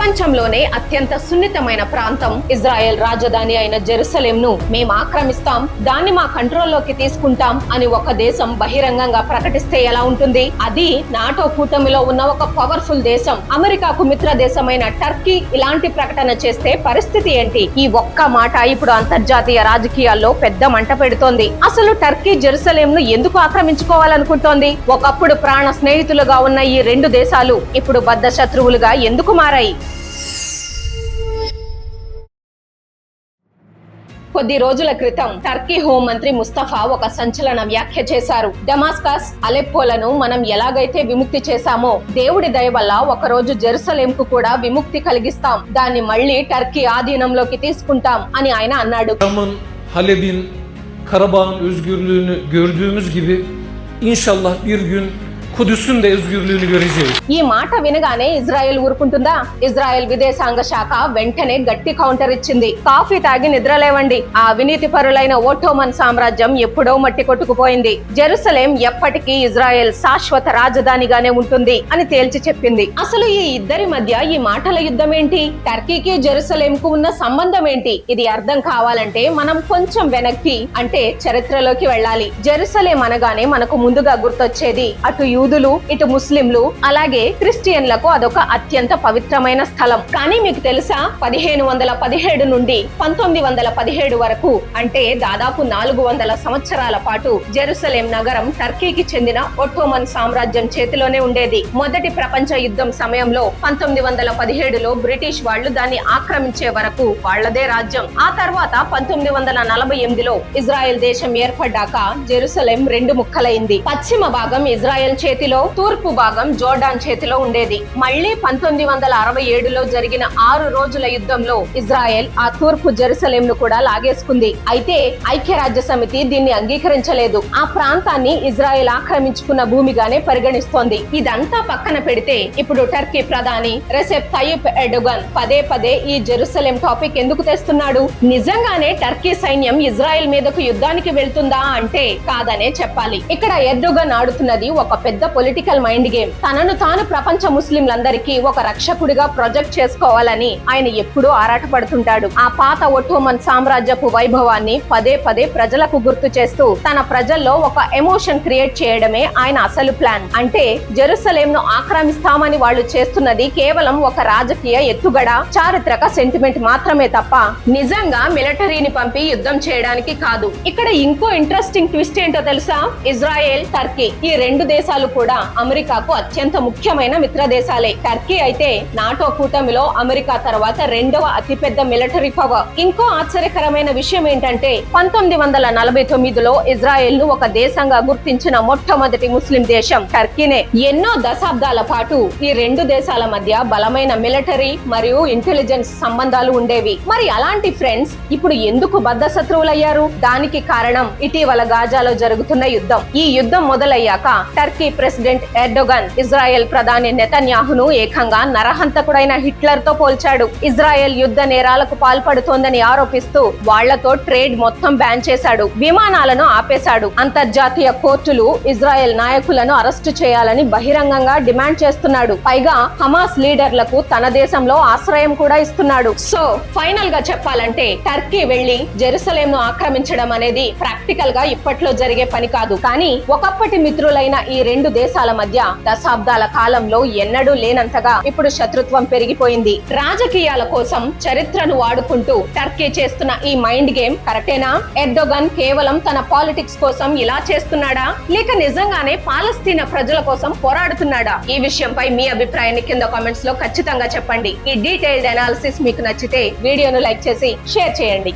ప్రపంచంలోనే అత్యంత సున్నితమైన ప్రాంతం ఇజ్రాయెల్ రాజధాని అయిన జెరూసలేం ను మేము ఆక్రమిస్తాం, దాన్ని మా కంట్రోల్లోకి తీసుకుంటాం అని ఒక దేశం బహిరంగంగా ప్రకటిస్తే ఎలా ఉంటుంది? అది నాటో కూటమిలో ఉన్న ఒక పవర్ఫుల్ దేశం. అమెరికాకు మిత్ర దేశమైన టర్కీ ఇలాంటి ప్రకటన చేస్తే పరిస్థితి ఏంటి? ఈ ఒక్క మాట ఇప్పుడు అంతర్జాతీయ రాజకీయాల్లో పెద్ద మంట పెడుతోంది. అసలు టర్కీ జెరూసలేం ను ఎందుకు ఆక్రమించుకోవాలనుకుంటోంది? ఒకప్పుడు ప్రాణ స్నేహితులుగా ఉన్న ఈ రెండు దేశాలు ఇప్పుడు బద్ధ శత్రువులుగా ఎందుకు మారాయి? కొద్ది రోజుల క్రితం టర్కీ హోంమంత్రి ముస్తఫా ఒక సంచలన వ్యాఖ్య చేశారు. డమాస్కస్, అలెప్పోలను మనం ఎలాగైతే విముక్తి చేశామో, దేవుడి దయ వల్ల ఒక రోజు జెరూసలేం కు కూడా విముక్తి కలిగిస్తాం, దాన్ని మళ్లీ టర్కీ ఆధీనంలోకి తీసుకుంటాం అని ఆయన అన్నాడు. Halep'in, Karabağ'ın özgürlüğünü gördüğümüz gibi inşallah bir gün Kudüs'ün de özgürlüğünü göreceğiz. ఈ మాట వినగానే ఇజ్రాయెల్ ఊరుకుంటుందా? ఇజ్రాయెల్ విదేశాంగ శాఖ వెంటనే గట్టి కౌంటర్ ఇచ్చింది. కాఫీ తాగి నిద్రలేవండి, ఆ అవినీతి పరులైన ఓట్టోమన్ సామ్రాజ్యం ఎప్పుడో మట్టి కొట్టుకుపోయింది, జెరూసలేం ఎప్పటికీ ఇజ్రాయెల్ శాశ్వత రాజధానిగానే ఉంటుంది అని తేల్చి చెప్పింది. అసలు ఈ ఇద్దరి మధ్య ఈ మాటల యుద్ధం ఏంటి? టర్కీకి జెరూసలేం కు ఉన్న సంబంధం ఏంటి? ఇది అర్థం కావాలంటే మనం కొంచెం వెనక్కి, అంటే చరిత్రలోకి వెళ్ళాలి. జెరూసలేం అనగానే మనకు ముందుగా గుర్తొచ్చేది అటు యూదులు, ఇటు ముస్లింలు, అలాగే క్రిస్టియన్లకు అదొక అత్యంత పవిత్రమైన స్థలం. కానీ మీకు తెలుసా, 1517 నుండి 1917 వరకు, అంటే దాదాపు 400 సంవత్సరాల పాటు జెరూసలేం నగరం టర్కీకి చెందిన ఒట్టోమన్ సామ్రాజ్యం చేతిలోనే ఉండేది. మొదటి ప్రపంచ యుద్ధం సమయంలో 1917లో బ్రిటిష్ వాళ్లు దాన్ని ఆక్రమించే వరకు వాళ్లదే రాజ్యం. ఆ తర్వాత 1948లో ఇజ్రాయెల్ దేశం ఏర్పడ్డాక జెరూసలేం రెండు ముక్కలైంది. పశ్చిమ భాగం ఇజ్రాయెల్ చేతిలో, తూర్పు భాగం జోర్డాన్ చేతిలో ఉండేది. మళ్లీ 1967లో జరిగిన 6 రోజుల యుద్ధంలో ఇజ్రాయెల్ ఆ తూర్పు జెరూసలేం ను కూడా లాగేసుకుంది. అయితే ఐక్యరాజ్య సమితి దీన్ని అంగీకరించలేదు. ఆ ప్రాంతాన్ని ఇజ్రాయెల్ ఆక్రమించుకున్న భూమిగానే పరిగణిస్తోంది. ఇదంతా పక్కన పెడితే ఇప్పుడు టర్కీ ప్రధాని రెసెప్ తయ్యిప్ ఎర్డోగన్ పదే పదే ఈ జెరూసలేం టాపిక్ ఎందుకు తెస్తున్నాడు? నిజంగానే టర్కీ సైన్యం ఇజ్రాయెల్ మీదకు యుద్ధానికి వెళ్తుందా అంటే కాదనే చెప్పాలి. ఇక్కడ ఎర్డోగన్ ఆడుతున్నది ఒక పెద్ద పొలిటికల్ మైండ్ గేమ్. తనను తాను ప్రపంచ ముస్లింలందరికీ ఒక రక్షకుడిగా ప్రొజెక్ట్ చేసుకోవాలని ఆయన ఎప్పుడూ ఆరాటపడుతుంటాడు. ఆ పాత ఒట్టోమన్ సామ్రాజ్యపు వైభవాన్ని పదే పదే ప్రజలకు గుర్తు చేస్తూ తన ప్రజల్లో ఒక ఎమోషన్ క్రియేట్ చేయడమే ఆయన అసలు ప్లాన్. అంటే జెరూసలేం ను ఆక్రమిస్తామని వాళ్ళు చేస్తున్నది కేవలం ఒక రాజకీయ ఎత్తుగడ, చారిత్రక సెంటిమెంట్ మాత్రమే తప్ప నిజంగా మిలిటరీని పంపి యుద్ధం చేయడానికి కాదు. ఇక్కడ ఇంకో ఇంట్రెస్టింగ్ ట్విస్ట్ ఏంటో తెలుసా? ఇజ్రాయెల్, టర్కీ ఈ రెండు దేశాలు కూడా అమెరికాకు అత్యంత ముఖ్యమైన మిత్ర దేశాలే. టర్కీ అయితే నాటో కూటమిలో అమెరికా తర్వాత రెండవ అతిపెద్ద మిలిటరీ పవర్. ఇంకో ఆశ్చర్యకరమైన విషయం ఏంటంటే 1949లో ఇజ్రాయెల్ ను ఒక దేశంగా గుర్తించిన మొట్టమొదటి ముస్లిం దేశం టర్కీనే. ఎన్నో దశాబ్దాల పాటు ఈ రెండు దేశాల మధ్య బలమైన మిలిటరీ మరియు ఇంటెలిజెన్స్ సంబంధాలు ఉండేవి. మరి అలాంటి ఫ్రెండ్స్ ఇప్పుడు ఎందుకు బద్ధ శత్రువులయ్యారు? దానికి కారణం ఇటీవల గాజాలో జరుగుతున్న యుద్ధం. ఈ యుద్ధం మొదలయ్యాక టర్కీ ప్రెసిడెంట్ ఎర్డోగన్ ఇజ్రాయెల్ ప్రధాని నెతన్యాహును ఏకంగా నరహంతకుడైన హిట్లర్ తో పోల్చాడు. ఇజ్రాయెల్ యుద్ధ నేరాలకు పాల్పడుతోందని ఆరోపిస్తూ వాళ్లతో ట్రేడ్ మొత్తం బ్యాన్ చేశాడు. విమానాలను ఆపేశాడు. అంతర్జాతీయ కోర్టులు ఇజ్రాయెల్ నాయకులను అరెస్టు చేయాలని బహిరంగంగా డిమాండ్ చేస్తున్నాడు. పైగా హమాస్ లీడర్లకు తన దేశంలో ఆశ్రయం కూడా ఇస్తున్నాడు. సో ఫైనల్ గా చెప్పాలంటే టర్కీ వెళ్లి జెరూసలేం ను ఆక్రమించడం అనేది ప్రాక్టికల్ గా ఇప్పట్లో జరిగే పని కాదు. కానీ ఒకప్పటి మిత్రులైన ఈ రెండు దేశాల మధ్య దశాబ్దాల కాలంలో ఎన్నడూ లేనంతగా ఇప్పుడు శత్రుత్వం పెరిగిపోయింది. రాజకీయాల కోసం చరిత్రను వాడుకుంటూ టర్కీ చేస్తున్న ఈ మైండ్ గేమ్ కరెక్టేనా? ఎర్డోగన్ కేవలం తన పాలిటిక్స్ కోసం ఇలా చేస్తున్నాడా, లేక నిజంగానే పాలస్తీనా ప్రజల కోసం పోరాడుతున్నాడా? ఈ విషయంపై మీ అభిప్రాయాన్ని కింద కామెంట్స్ లో ఖచ్చితంగా చెప్పండి. ఈ డీటెయిల్డ్ అనాలిసిస్ మీకు నచ్చితే వీడియోను లైక్ చేసి షేర్ చేయండి.